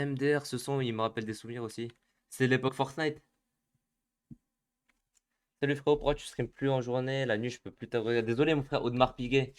MDR, ce son, il me rappelle des souvenirs aussi. C'est l'époque Fortnite. Salut frérot, pourquoi tu stream plus en journée? La nuit, je peux plus t'avoir. Désolé, mon frère Audemars Piguet.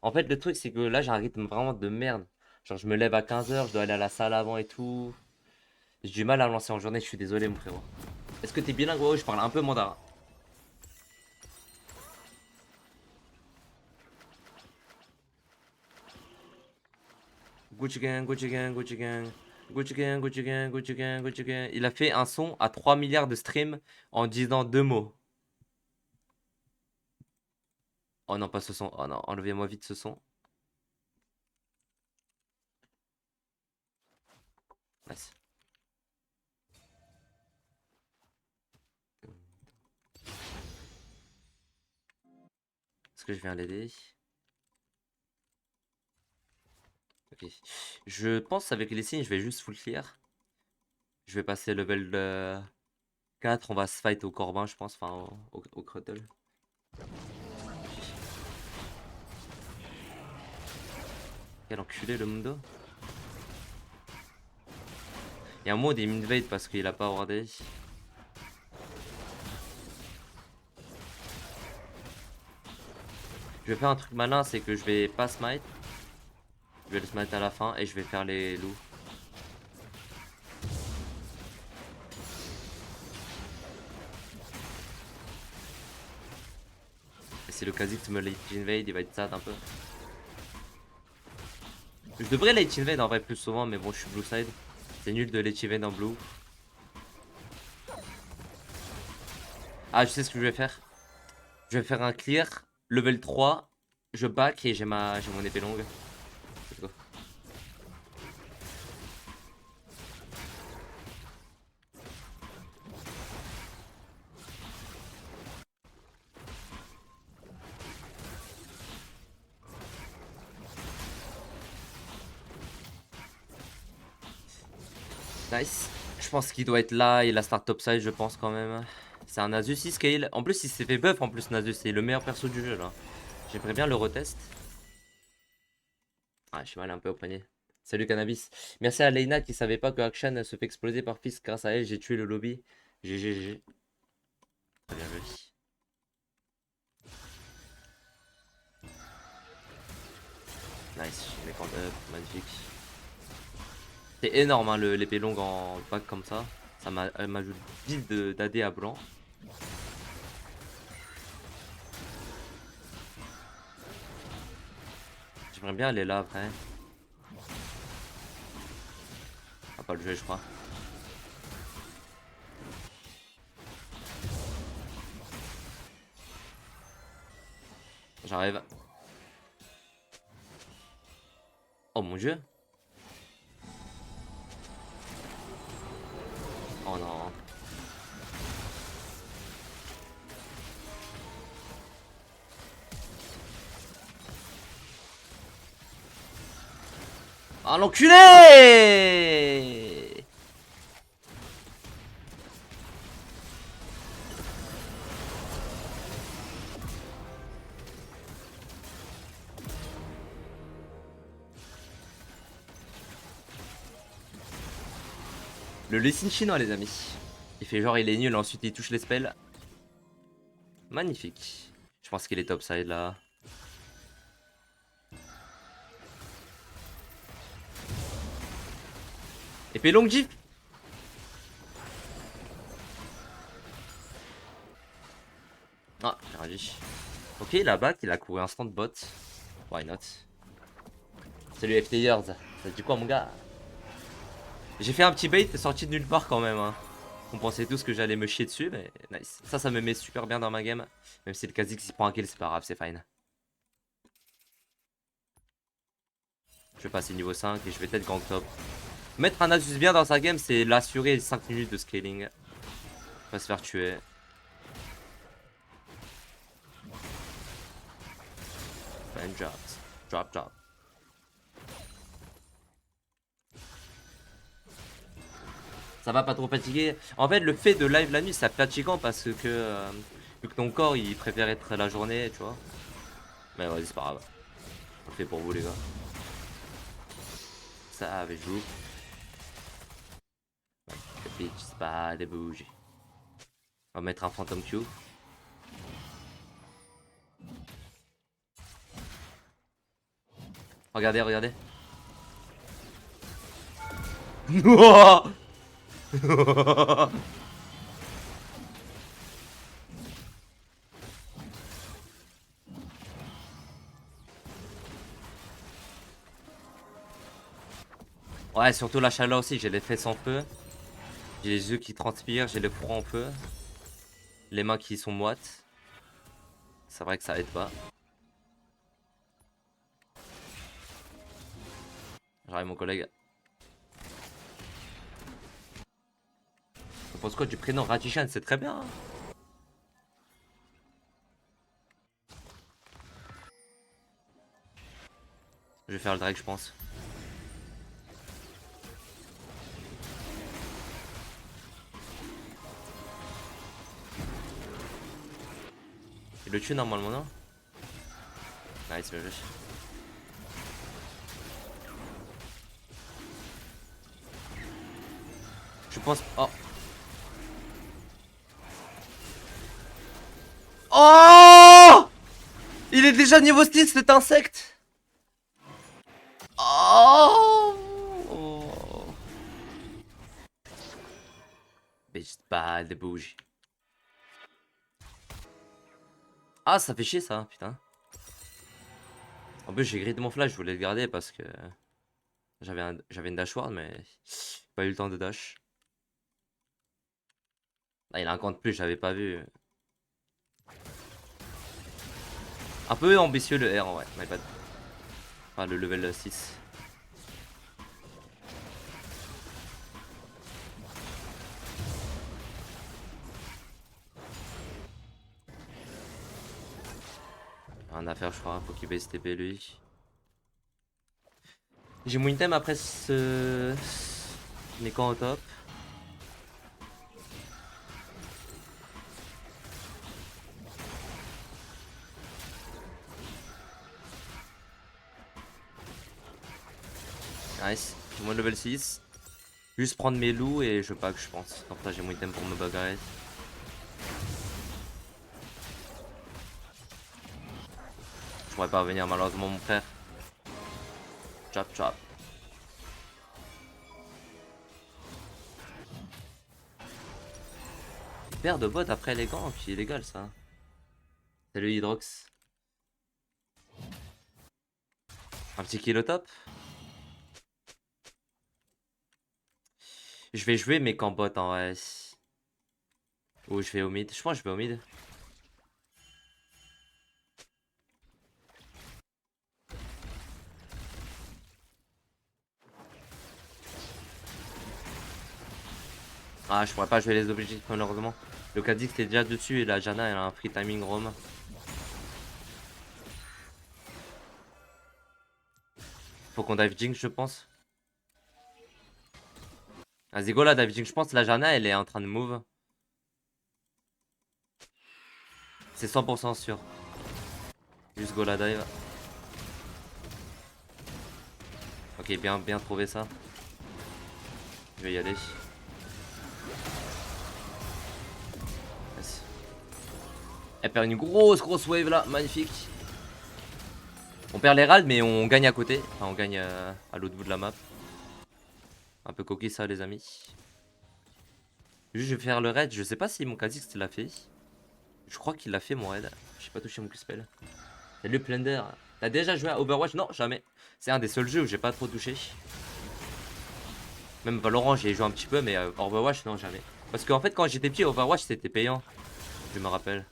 En fait, le truc, c'est que là, j'ai un rythme vraiment de merde. Genre, je me lève à 15 h, je dois aller à la salle avant et tout. J'ai du mal à me lancer en journée, je suis désolé, mon frérot. Est-ce que t'es bilingue? Ouais, je parle un peu mandarin. Gucci gang, Gucci gang, Gucci gang. Gucci gang, Gucci gang, Gucci gang, Gucci gang. Il a fait un son à 3 milliards de streams en disant 2 mots. Oh non, pas ce son. Oh non, enlevez-moi vite ce son. Nice. Est-ce que je viens l'aider? Ok. Je pense avec les signes, je vais juste full clear. Je vais passer level 4. On va se fight au Corbin, je pense. Enfin, au Crottle. Quel enculé le Mundo. Il y a un mot des minvade parce qu'il a pas wardé. Je vais faire un truc malin, c'est que je vais pas smite. Je vais le smite à la fin et je vais faire les loups. Et si le Kha'Zix me late invade, il va être sad un peu. Je devrais late invade en vrai plus souvent, mais bon, je suis blue side. C'est nul de late invade en blue. Ah, je sais ce que je vais faire. Je vais faire un clear, level 3. Je back et j'ai mon épée longue. Let's go. Nice. Je pense qu'il doit être là, il a start topside, je pense quand même. C'est un Nasus, il scale. En plus, il s'est fait buff en plus, Nasus. C'est le meilleur perso du jeu là. J'aimerais bien le retest. Ah, je suis mal un peu au poignet. Salut Cannabis. Merci à Leina qui savait pas que Akshan se fait exploser par Fist. Grâce à elle, j'ai tué le lobby. GGG. Très bien joué. Nice, je mets camp up, magnifique. C'est énorme hein, l'épée longue en pack comme ça. Elle m'ajoute 10 d'AD à blanc. J'aimerais bien aller là après. On va pas le jouer, je crois. J'arrive. Oh mon dieu. Oh non. Oh l'enculé! Le Lessing chinois, les amis. Il fait genre il est nul, ensuite il touche les spells. Magnifique. Je pense qu'il est topside là. Épée longue jeep. Ah, j'ai rien dit. Ok, la back, il a couru instant bot. Why not? Salut FTers. Ça te dit quoi, mon gars? J'ai fait un petit bait sorti de nulle part quand même. Hein. On pensait tous que j'allais me chier dessus, mais nice. Ça me met super bien dans ma game. Même si le Kha'Zix s'il prend un kill, c'est pas grave, c'est fine. Je vais passer niveau 5 et je vais peut-être gank top. Mettre un Asus bien dans sa game, c'est l'assurer 5 minutes de scaling. Pas se faire tuer. Fine job. Drop. Ça va pas trop fatiguer. En fait, le fait de live la nuit, c'est fatigant parce que vu que ton corps il préfère être la journée, tu vois. Mais vas-y, c'est pas grave. On le fait pour vous, les gars. Ça avait joué. Bitch, c'est pas des bougies. On va mettre un Phantom Q. Regardez, regardez. Ouais, surtout la chaleur aussi, j'ai les fesses en feu. J'ai les yeux qui transpirent, j'ai le froid en feu. Les mains qui sont moites. C'est vrai que ça aide pas. J'arrive mon collègue. Tu penses quoi du prénom Ratichan? C'est très bien. Hein. Je vais faire le drag, je pense. Il le tue normalement, non? Nice, bien joué. Je pense... Oh. Oh! Il est déjà niveau 6 cet insecte. Oh! Bitch, pas de bougie. Ah, ça fait chier ça, putain. En plus, j'ai grid mon flash, je voulais le garder parce que j'avais une dash ward, mais pas eu le temps de dash. Ah, il a un compte plus, j'avais pas vu. Un peu ambitieux le R, ouais, my bad. Enfin, le level 6. Rien à faire, je crois, faut qu'il baisse TP lui. J'ai mon item après ce. Mais quand au top. Nice, j'ai mon level 6. Juste prendre mes loups et je pack, je pense. Comme ça, j'ai mon item pour me bagarrer. Je pourrais pas revenir malheureusement, mon frère. Chop, chop. Paire de bottes après les gants, qui est illégal ça. Salut Hydrox. Un petit kill au top. Je vais jouer mes camps bot en vrai. Ou je vais au mid. Je pense que je vais au mid. Ah, je pourrais pas jouer les objectifs malheureusement. Le Kha'Zix est déjà dessus et la Janna elle a un free timing roam. Faut qu'on dive Jinx, je pense. Vas-y, go là, dive Jinx. Je pense que la Janna elle est en train de move. C'est 100% sûr. Juste go la dive. Ok, bien trouvé ça. Je vais y aller. Yes. Elle perd une grosse wave là, magnifique. On perd l'Herald mais on gagne à côté. Enfin, on gagne à l'autre bout de la map. Un peu coquille ça les amis. Juste je vais faire le raid. Je sais pas si mon Kha'Zix l'a fait. Je crois qu'il l'a fait mon raid. J'ai pas touché mon Q-spell. Salut Plunder. T'as déjà joué à Overwatch? Non, jamais. C'est un des seuls jeux où j'ai pas trop touché. Même Valorant, j'y ai joué un petit peu, mais Overwatch, non, jamais. Parce qu'en fait, quand j'étais petit, Overwatch, c'était payant. Je me rappelle.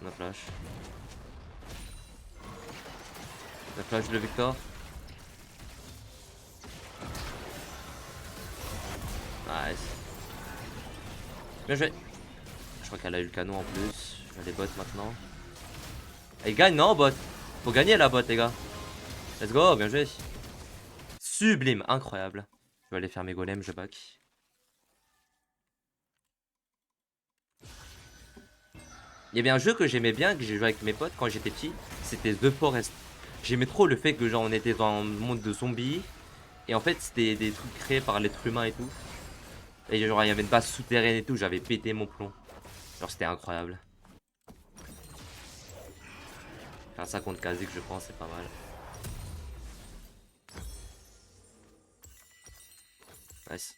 On a flash. On a flash de Victor. Nice. Bien joué. Je crois qu'elle a eu le canon en plus. Je vais les bots maintenant. Elle gagne, non, bot? Faut gagner la bot, les gars. Let's go, bien joué. Sublime, incroyable. Je vais aller faire mes golems, je back. Il y avait un jeu que j'aimais bien, que j'ai joué avec mes potes quand j'étais petit, c'était The Forest. J'aimais trop le fait que genre on était dans un monde de zombies, et en fait c'était des trucs créés par l'être humain et tout. Et genre il y avait une base souterraine et tout, j'avais pété mon plomb. Genre c'était incroyable. Faire ça contre Kazik je pense c'est pas mal. Nice.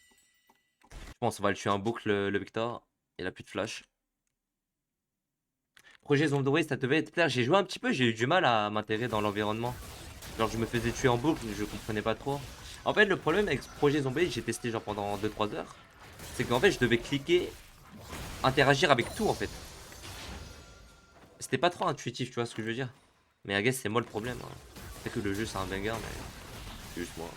Je pense on va le tuer en boucle le Victor. Il a plus de flash. Projet Zombie, ça devait te plaire. J'ai joué un petit peu, j'ai eu du mal à m'intégrer dans l'environnement. Genre je me faisais tuer en boucle, je comprenais pas trop. En fait le problème avec ce projet Zombie, j'ai testé genre pendant 2-3 heures. C'est qu'en fait je devais cliquer, interagir avec tout en fait. C'était pas trop intuitif, tu vois ce que je veux dire. Mais I guess c'est moi le problème. Hein. C'est que le jeu c'est un banger, mais c'est juste moi.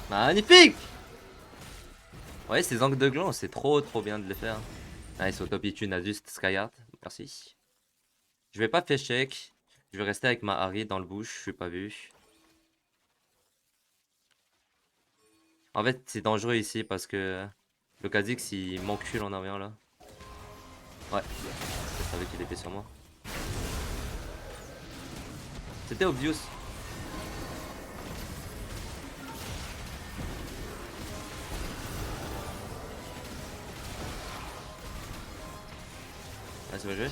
Magnifique. Ouais, ces angles de gland, c'est trop bien de les faire. Nice, au top itune a juste Skyheart. Merci. Je vais pas faire check. Je vais rester avec ma Harry dans le bush, je suis pas vu. En fait, c'est dangereux ici parce que le Kha'Zix il m'encule en arrière là. Ouais, je savais qu'il était sur moi. C'était obvious. Ah, c'est pas joué.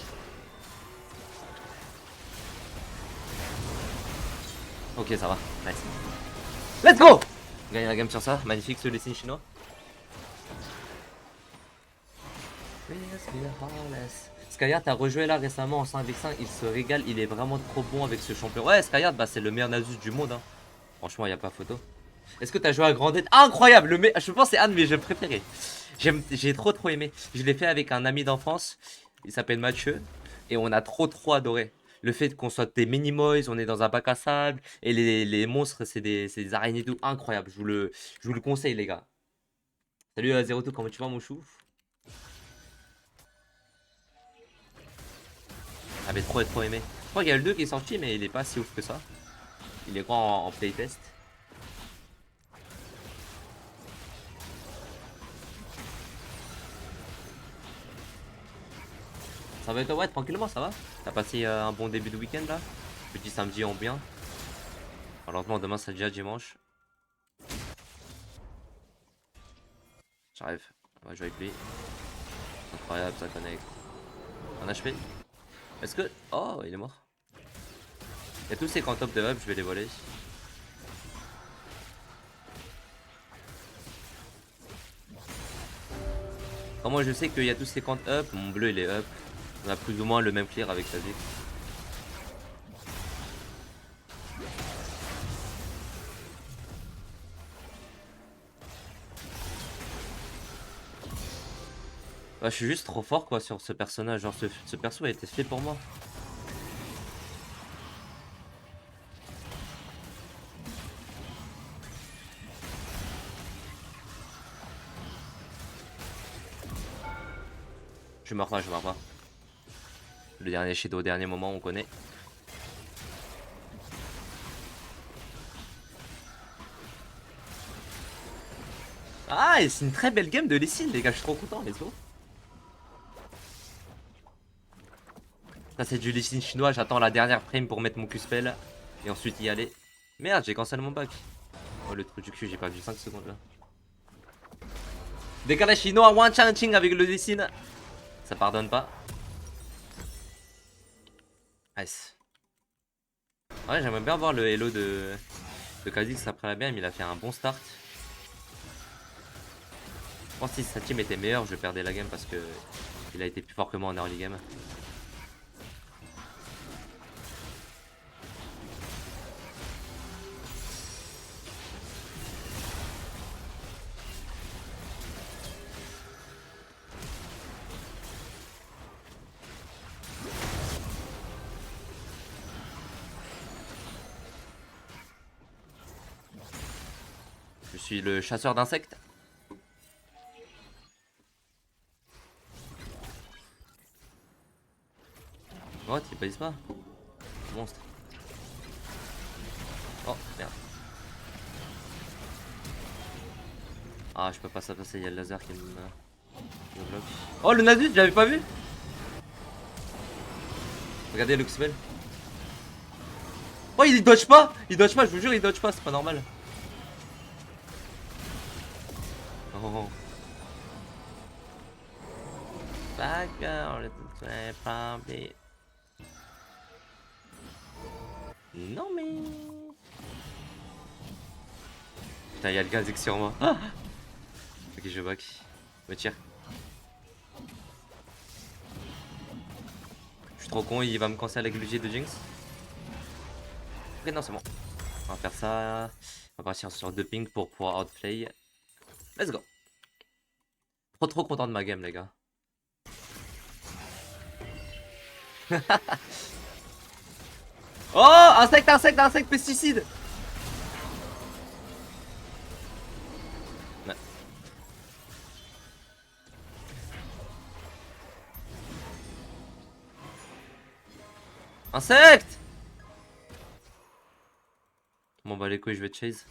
Ok, ça va. Nice. Let's go! Gagner la game sur ça. Magnifique ce dessin chinois. Skyheart a rejoué là récemment en 5v5. Il se régale. Il est vraiment trop bon avec ce champion. Ouais, Skyheart, bah, c'est le meilleur Nasus du monde. Hein. Franchement, il n'y a pas photo. Est-ce que tu as joué à Grand Dead? Ah, incroyable! Je pense que c'est un de mes jeux préférés. J'ai trop aimé. Je l'ai fait avec un ami d'enfance. Il s'appelle Mathieu. Et on a trop adoré. Le fait qu'on soit des Minimoys, on est dans un bac à sable. Et les monstres, c'est des araignées et tout. Incroyable. Je vous le conseille, les gars. Salut Zero2, comment tu vas, mon chou? J'avais trop aimé. Je crois qu'il y a le 2 qui est sorti, mais il est pas si ouf que ça. Il est quoi en playtest? Ça va être ouais, tranquillement, ça va. T'as passé un bon début de week-end là? Petit samedi en bien. Malheureusement, demain c'est déjà dimanche. J'arrive. On va jouer avec lui. Incroyable, ça connecte. Un HP. Est-ce que. Oh, il est mort. Il y a tous ces camps top de hub, je vais les voler. Comment je sais qu'il y a tous ces camps up? Mon bleu il est up. On a plus ou moins le même clear avec sa vie. Bah, je suis juste trop fort quoi sur ce personnage. Genre ce perso a été fait pour moi. Je meurs pas, je meurs pas. Le dernier Shido au dernier moment, on connaît. Ah, et c'est une très belle game de Lee Sin, les gars, je suis trop content, let's go. Ça, c'est du Lee Sin chinois, j'attends la dernière frame pour mettre mon Q-spell et ensuite y aller. Merde, j'ai cancel mon bac. Oh, le truc du cul, j'ai perdu 5 secondes là. Décalage chinois, one chanting avec le Lee Sin. Ça pardonne pas. Nice. Ouais, j'aimerais bien voir le hello de Kha'Zix après la BM, il a fait un bon start. Je pense que si sa team était meilleure, je perdais la game parce que il a été plus fort que moi en early game. Je suis le chasseur d'insectes. What, il base pas? Monstre. Oh merde. Ah, je peux pas ça passer, il y a le laser qui me bloque. Oh, le Nasus, j'avais pas vu. Regardez le spell. Oh, il dodge pas, je vous jure, il dodge pas, c'est pas normal. Oh. Non mais... Putain, y'a le Kha'Zix sur moi. Ah, ok, je back. Me tire. Je suis trop con, il va me cancer avec le G de Jinx. Ok, non, c'est bon. On va faire ça. On va partir sur 2 pings pour pouvoir outplay. Let's go. Trop content de ma game, les gars. Oh, insecte, pesticide. Ouais. Insecte. Bon bah les couilles, je vais chase.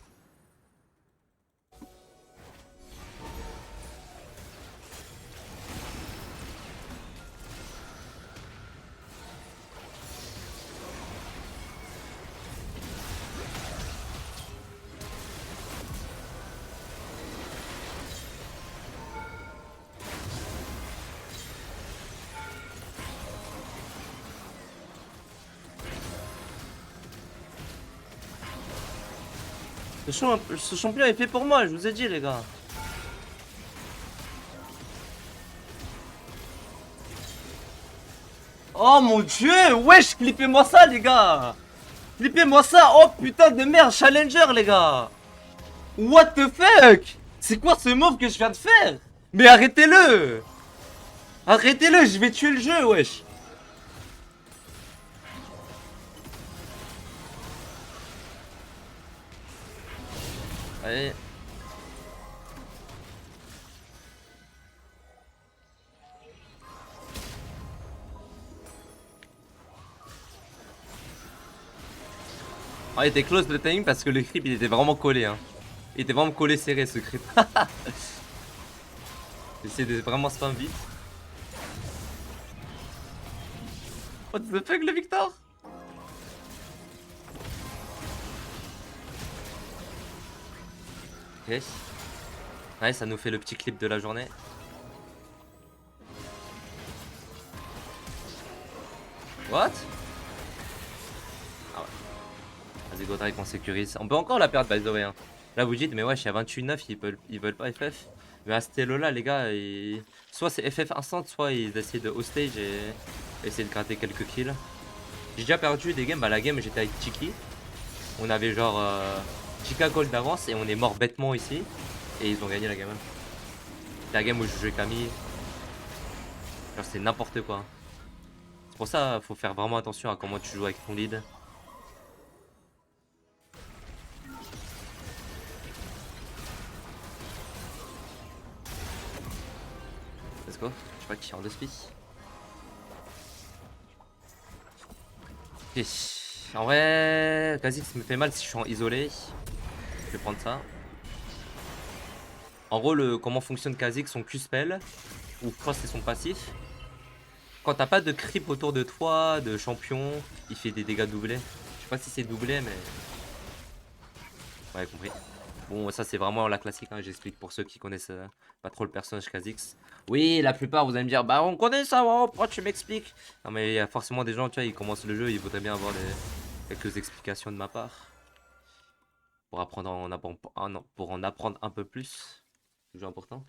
Ce champion est fait pour moi, je vous ai dit les gars. Oh mon dieu, wesh, clippez-moi ça les gars. Clippez-moi ça, oh putain de merde, challenger les gars. What the fuck. C'est quoi ce move que je viens de faire? Mais arrêtez-le. Arrêtez-le, je vais tuer le jeu, wesh. Allez. Ah, il était close le timing parce que le creep il était vraiment collé hein. Il était vraiment collé serré ce creep. J'essaie de vraiment spam vite. What the fuck le Victor? Ok. Ouais, ça nous fait le petit clip de la journée. What? Ah ouais. Vas-y, go drive, on sécurise. On peut encore la perdre, by the way. Hein. Là, vous dites, mais ouais, je suis à 28-9, ils veulent pas FF. Mais à ce elo là, les gars, soit c'est FF instant, soit ils essaient de hostage et essayer de gratter quelques kills. J'ai déjà perdu des games. Bah, la game, j'étais avec Chiki. On avait genre Chika gold d'avance et on est mort bêtement ici. Et ils ont gagné la game. La game où je jouais Camille. Genre, c'est n'importe quoi. C'est pour ça, faut faire vraiment attention à comment tu joues avec ton lead. Let's go. Je sais pas qui est en 2 speed. Ok. En vrai, Kha'Zix me fait mal si je suis en isolé. Je vais prendre ça. En gros, comment fonctionne Kha'Zix, son Q-spell, ou Frost c'est son passif. Quand t'as pas de creep autour de toi, de champion, il fait des dégâts doublés. Je sais pas si c'est doublé, mais... Ouais, compris. Bon, ça c'est vraiment la classique, hein. J'explique pour ceux qui connaissent pas trop le personnage Kha'Zix. Oui, la plupart vous allez me dire, bah on connaît ça, oh, pourquoi tu m'expliques? Non mais il y a forcément des gens, tu vois, ils commencent le jeu, ils voudraient bien avoir quelques explications de ma part. Pour apprendre pour en apprendre un peu plus. Toujours important.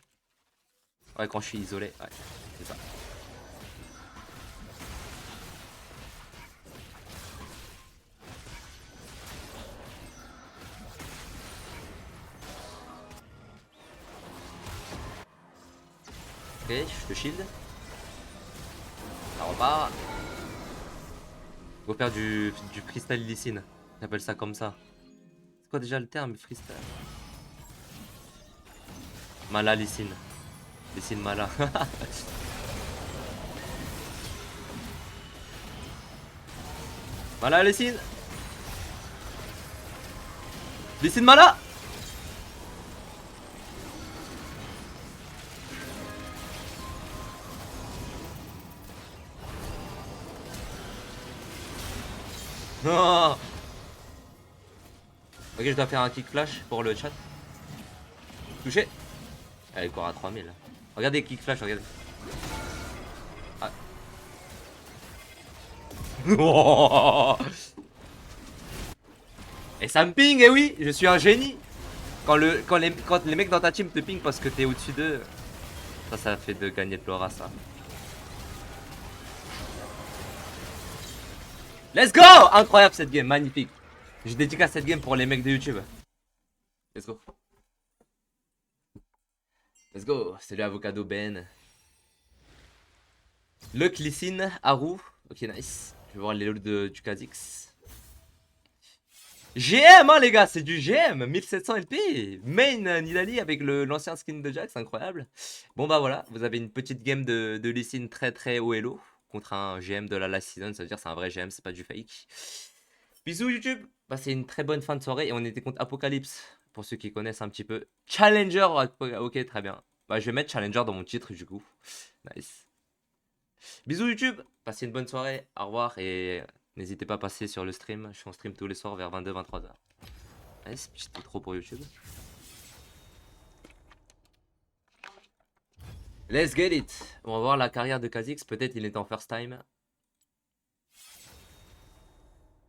Ouais, quand je suis isolé, ouais, c'est ça. Ok, je te shield. Ça repart. Faut faire du freestyle Lee. J'appelle ça comme ça. C'est quoi déjà le terme freestyle? Mala Lee Sin. Mala. Voilà, Lessine. Lessine mana. Non. Ok, je dois faire un kick flash pour le chat. Touché. Elle court à 3000. Regardez, kick flash, regardez. Ah. Et ça me ping, et oui, je suis un génie. Quand les mecs dans ta team te ping parce que t'es au-dessus d'eux, ça fait de gagner de l'aura, ça. Let's go! Incroyable cette game, magnifique. Je dédicace cette game pour les mecs de YouTube. Let's go. Let's go. Salut Avocado Ben. Le Lysine, Haru. Ok, nice. Je vais voir les lots du Kha'Zix. GM, hein, les gars, c'est du GM. 1700 LP. Main Nidali avec l'ancien skin de Jax, incroyable. Bon, bah voilà, vous avez une petite game de Lysine très très haut elo contre un GM de la last season. Ça veut dire c'est un vrai GM, c'est pas du fake. Bisous YouTube. Passez une très bonne fin de soirée. Et on était contre Apocalypse. Pour ceux qui connaissent un petit peu. Challenger. Ok, très bien. Bah, je vais mettre Challenger dans mon titre du coup. Nice. Bisous YouTube, passez une bonne soirée, au revoir et n'hésitez pas à passer sur le stream, je suis en stream tous les soirs vers 22-23h. Nice, c'était trop pour YouTube. Let's get it. On va voir la carrière de Kha'Zix, peut-être il est en first time.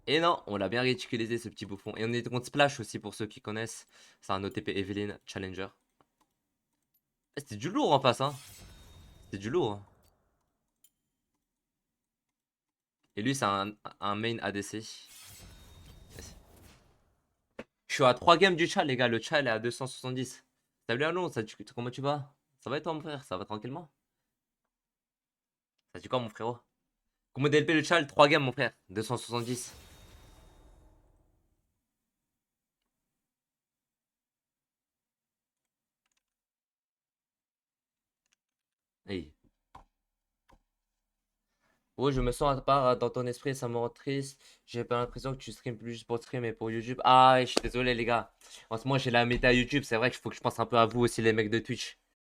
Et non, on l'a bien ridiculisé ce petit bouffon. Et on est contre Splash aussi pour ceux qui connaissent. C'est un OTP Evelyn Challenger. C'était du lourd en face, hein. C'était du lourd. Et lui, c'est un main ADC. Je suis à 3 games du chat, les gars. Le chat est à 270. Salut Alon, comment tu vas? Ça va et toi, mon frère? Ça va tranquillement? Ça dit quoi, mon frérot? Comment DLP le chat? 3 games, mon frère. 270. Hey. Ouais, je me sens à part dans ton esprit, ça me rend triste. J'ai pas l'impression que tu streams plus juste pour stream et pour YouTube. Ah, je suis désolé, les gars. En ce moment, j'ai la méta YouTube. C'est vrai qu'il faut que je pense un peu à vous aussi, les mecs de Twitch.